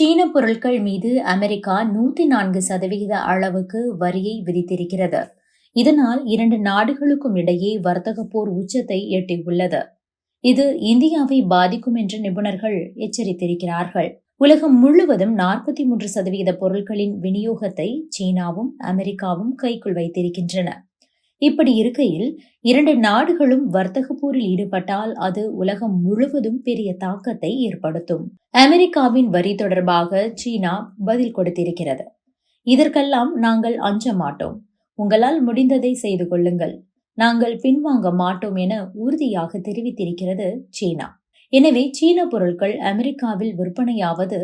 சீன பொருட்கள் மீது அமெரிக்கா 104% அளவுக்கு வரியை விதித்திருக்கிறது. இதனால் இரண்டு நாடுகளுக்கும் இடையே வர்த்தக போர் உச்சத்தை எட்டியுள்ளது. இது இந்தியாவை பாதிக்கும் என்று நிபுணர்கள் எச்சரித்திருக்கிறார்கள். உலகம் முழுவதும் 43% பொருட்களின் விநியோகத்தை சீனாவும் அமெரிக்காவும் கைக்குள் வைத்திருக்கின்றன. இப்படி இருக்கையில் இரண்டு நாடுகளும் வர்த்தக போரில் ஈடுபட்டால் அது உலகம் முழுவதும் பெரிய தாக்கத்தை ஏற்படுத்தும். அமெரிக்காவின் வரி தொடர்பாக சீனா பதில் கொடுத்திருக்கிறது. இதற்கெல்லாம் நாங்கள் அஞ்ச மாட்டோம். உங்களால் முடிந்ததை செய்து கொள்ளுங்கள். நாங்கள் பின்வாங்க மாட்டோம் என உறுதியாக தெரிவித்திருக்கிறது சீனா. எனவே சீன பொருட்கள் அமெரிக்காவில் விற்பனையாவது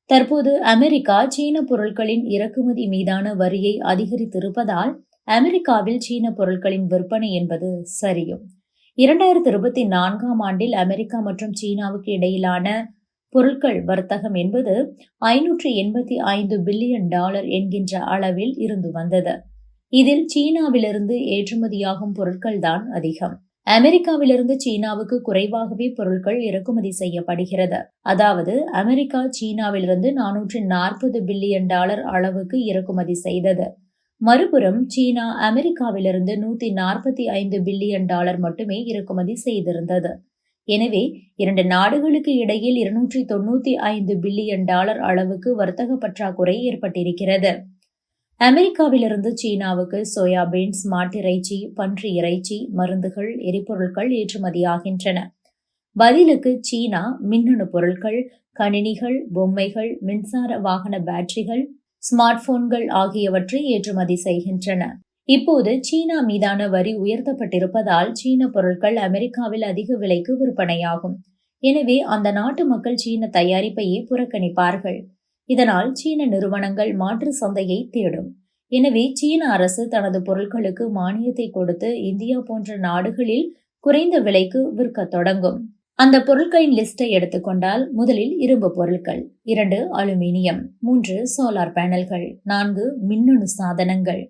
தற்போது அமெரிக்கா சீன பொருட்களின் இறக்குமதி மீதான வரியை அதிகரித்திருப்பதால் அமெரிக்காவில் சீன பொருட்களின் விற்பனை என்பது சரியும். 2024 ஆண்டில் அமெரிக்கா மற்றும் சீனாவுக்கு இடையிலான பொருட்கள் வர்த்தகம் என்பது $585 பில்லியன் என்கின்ற அளவில் இருந்து வந்தது. இதில் சீனாவிலிருந்து ஏற்றுமதியாகும் பொருட்கள் தான் அதிகம். அமெரிக்காவிலிருந்து சீனாவுக்கு குறைவாகவே பொருட்கள் இறக்குமதி செய்யப்படுகிறது. அதாவது அமெரிக்கா சீனாவிலிருந்து $440 பில்லியன் அளவுக்கு இறக்குமதி செய்தது. மறுபுறம் சீனா அமெரிக்காவிலிருந்து $145 பில்லியன் மட்டுமே இறக்குமதி செய்திருந்தது. எனவே இரண்டு நாடுகளுக்கு இடையில் $295 பில்லியன் அளவுக்கு வர்த்தக பற்றாக்குறை ஏற்பட்டிருக்கிறது. அமெரிக்காவிலிருந்து சீனாவுக்கு சோயாபீன்ஸ், மாட்டிறைச்சி, பன்றி இறைச்சி, மருந்துகள், எரிபொருட்கள் ஏற்றுமதியாகின்றன. பதிலுக்கு சீனா மின்னணு பொருட்கள், கணினிகள், பொம்மைகள், மின்சார வாகன பேட்டரிகள், ஸ்மார்ட் போன்கள் ஆகியவற்றை ஏற்றுமதி செய்கின்றன. இப்போது சீனா மீதான வரி உயர்த்தப்பட்டிருப்பதால் சீன பொருட்கள் அமெரிக்காவில் அதிக விலைக்கு விற்பனையாகும். எனவே அந்த நாட்டு மக்கள் சீன தயாரிப்பையே புறக்கணிப்பார்கள். இதனால் சீன நிறுவனங்கள் மாற்று சந்தையை தேடும். எனவே சீன அரசு தனது பொருட்களுக்கு மானியத்தை கொடுத்து இந்தியா போன்ற நாடுகளில் குறைந்த விலைக்கு விற்க தொடங்கும். அந்த பொருட்களின் லிஸ்டை எடுத்துக்கொண்டால் முதலில் இரும்பு பொருட்கள், 2 அலுமினியம், 3 சோலார் பேனல்கள், 4 மின்னணு சாதனங்கள்,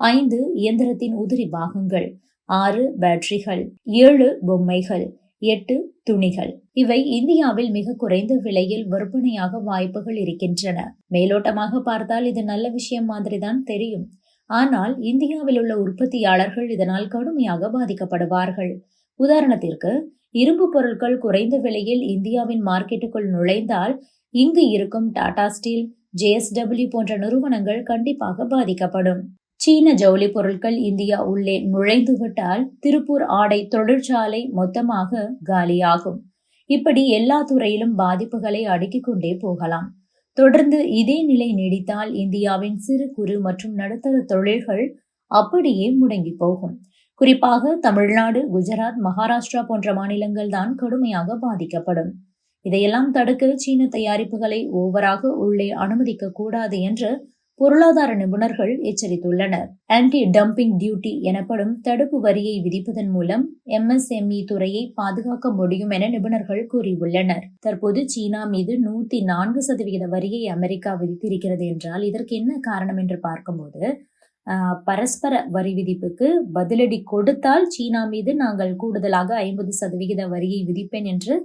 5 இயந்திரத்தின் உதிரி பாகங்கள், 6 பேட்டரிகள், 7 பொம்மைகள், 8 துணிகள். இவை இந்தியாவில் மிக குறைந்த விலையில் விற்பனையாக வாய்ப்புகள் இருக்கின்றன. மேலோட்டமாக பார்த்தால் இது நல்ல விஷயம் மாதிரிதான் தெரியும். ஆனால் இந்தியாவில் உள்ள உற்பத்தியாளர்கள் இதனால் கடுமையாக பாதிக்கப்படுவார்கள். உதாரணத்திற்கு இரும்பு பொருட்கள் குறைந்த விலையில் இந்தியாவின் மார்க்கெட்டுக்குள் நுழைந்தால் இங்கு இருக்கும் டாடா ஸ்டீல், JSW போன்ற நிறுவனங்கள் கண்டிப்பாக பாதிக்கப்படும். சீன ஜவுளி பொருட்கள் இந்தியா உள்ளே நுழைந்துவிட்டால் திருப்பூர் ஆடை தொழிற்சாலை மொத்தமாக காலியாகும். இப்படி எல்லா துறையிலும் பாதிப்புகளை அடுக்கிக் கொண்டே போகலாம். தொடர்ந்து இதே நிலை நீடித்தால் இந்தியாவின் சிறு குறு மற்றும் நடுத்தர தொழில்கள் அப்படியே முடங்கி போகும். குறிப்பாக தமிழ்நாடு, குஜராத், மகாராஷ்டிரா போன்ற மாநிலங்கள் தான் கடுமையாக பாதிக்கப்படும். இதையெல்லாம் தடுக்க சீன தயாரிப்புகளை ஓவராக உள்ளே அனுமதிக்க கூடாது என்று பொருளாதார நிபுணர்கள் எச்சரித்துள்ளனர். ஆன்டி டம்பிங் டியூட்டி எனப்படும் தடுப்பு வரியை விதிப்பதன் மூலம் MSME துறையை பாதுகாக்க முடியும் என நிபுணர்கள் கூறியுள்ளனர். தற்போது சீனா மீது 104% வரியை அமெரிக்கா விதித்திருக்கிறது என்றால் இதற்கு என்ன காரணம் என்று பார்க்கும்போது பரஸ்பர வரி விதிப்புக்கு பதிலடி கொடுத்தால் சீனா மீது நாங்கள் கூடுதலாக 50% வரியை விதிப்பேன் என்று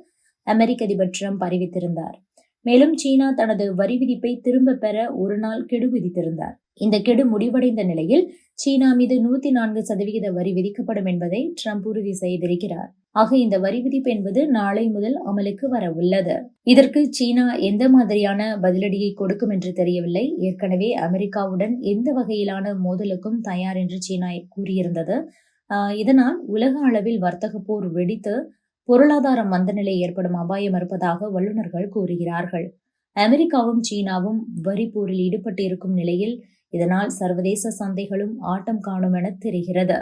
அமெரிக்க அதிபர் ட்ரம்ப் அறிவித்திருந்தார். மேலும் சீனா தனது வரி விதிப்பை திரும்ப பெற ஒரு நாள் கெடு விதித்திருந்தார். இந்த கெடு முடிவடைந்த நிலையில் சீனா மீது 104% வரி விதிக்கப்படும் என்பதை ட்ரம்ப் உறுதி செய்திருக்கிறார். ஆக இந்த வரி விதிப்பு என்பது நாளை முதல் அமலுக்கு வர உள்ளது. இதற்கு சீனா எந்த மாதிரியான பதிலடியை கொடுக்கும் என்று தெரியவில்லை. ஏற்கனவே அமெரிக்காவுடன் எந்த வகையிலான மோதலுக்கும் தயார் என்று சீனா கூறியிருந்தது. இதனால் உலக அளவில் வர்த்தக போர் வெடித்து பொருளாதார மந்தநிலை ஏற்படும் அபாயம் இருப்பதாக வல்லுநர்கள் கூறுகிறார்கள். அமெரிக்காவும் சீனாவும் வரி போரில் ஈடுபட்டு இருக்கும் நிலையில் இதனால் சர்வதேச சந்தைகளும் ஆட்டம் காணும் என தெரிகிறது.